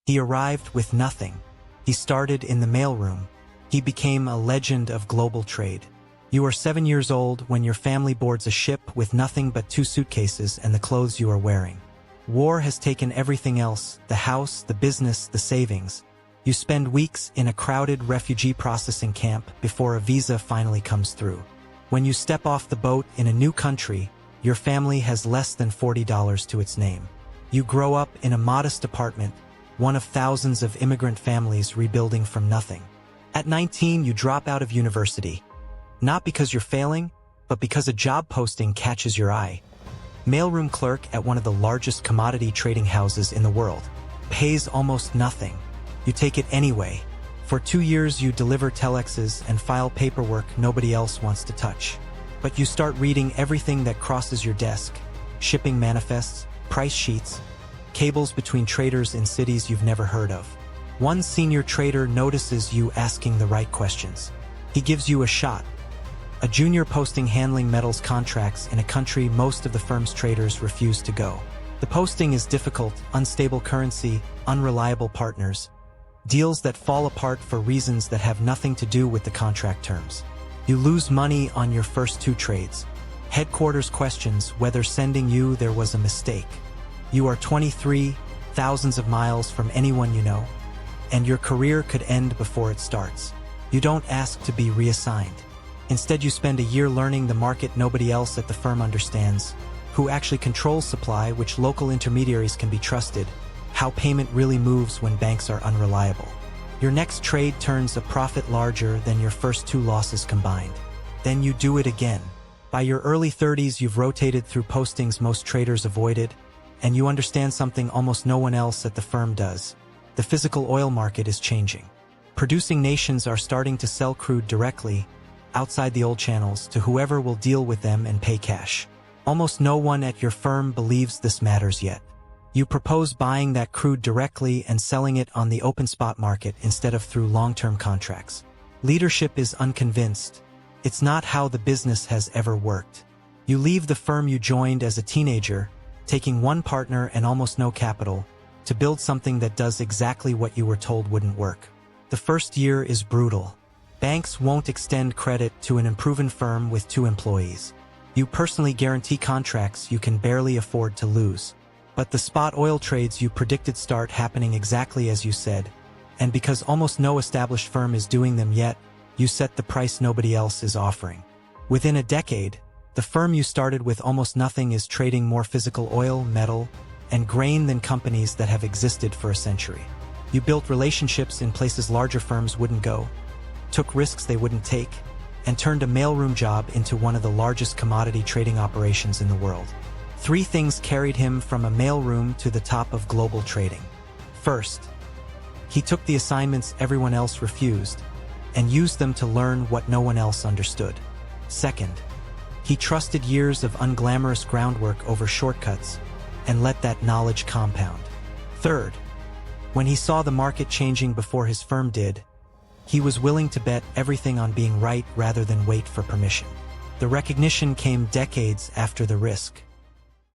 He arrived with nothing. He started in the mailroom. He became a legend of global trade. You are 7 years old when your family boards a ship with nothing but 2 suitcases and the clothes you are wearing. War has taken everything else, the house, the business, the savings. You spend weeks in a crowded refugee processing camp before a visa finally comes through. When you step off the boat in a new country, your family has less than $40 to its name. You grow up in a modest apartment, one of thousands of immigrant families rebuilding from nothing. At 19, you drop out of university. Not because you're failing, but because a job posting catches your eye. Mailroom clerk at one of the largest commodity trading houses in the world. Pays almost nothing. You take it anyway. For 2 years you deliver telexes and file paperwork nobody else wants to touch. But you start reading everything that crosses your desk. Shipping manifests, price sheets, cables between traders in cities you've never heard of. One senior trader notices you asking the right questions. He gives you a shot. A junior posting handling metals contracts in a country most of the firm's traders refuse to go. The posting is difficult, unstable currency, unreliable partners. Deals that fall apart for reasons that have nothing to do with the contract terms. You lose money on your first 2 trades. Headquarters questions whether sending you there was a mistake. You are 23, thousands of miles from anyone you know, and your career could end before it starts. You don't ask to be reassigned. Instead, you spend a year learning the market nobody else at the firm understands, who actually controls supply, which local intermediaries can be trusted, how payment really moves when banks are unreliable. Your next trade turns a profit larger than your first 2 losses combined. Then you do it again. By your early 30s, you've rotated through postings most traders avoided, and you understand something almost no one else at the firm does. The physical oil market is changing. Producing nations are starting to sell crude directly, outside the old channels, to whoever will deal with them and pay cash. Almost no one at your firm believes this matters yet. You propose buying that crude directly and selling it on the open spot market instead of through long-term contracts. Leadership is unconvinced. It's not how the business has ever worked. You leave the firm you joined as a teenager, taking 1 partner and almost no capital, to build something that does exactly what you were told wouldn't work. The first year is brutal. Banks won't extend credit to an unproven firm with 2 employees. You personally guarantee contracts you can barely afford to lose. But the spot oil trades you predicted start happening exactly as you said, and because almost no established firm is doing them yet, you set the price nobody else is offering. Within a decade, the firm you started with almost nothing is trading more physical oil, metal, and grain than companies that have existed for a century. You built relationships in places larger firms wouldn't go, took risks they wouldn't take, and turned a mailroom job into one of the largest commodity trading operations in the world. 3 things carried him from a mailroom to the top of global trading. First, he took the assignments everyone else refused and used them to learn what no one else understood. Second, he trusted years of unglamorous groundwork over shortcuts and let that knowledge compound. Third, when he saw the market changing before his firm did, he was willing to bet everything on being right rather than wait for permission. The recognition came decades after the risk.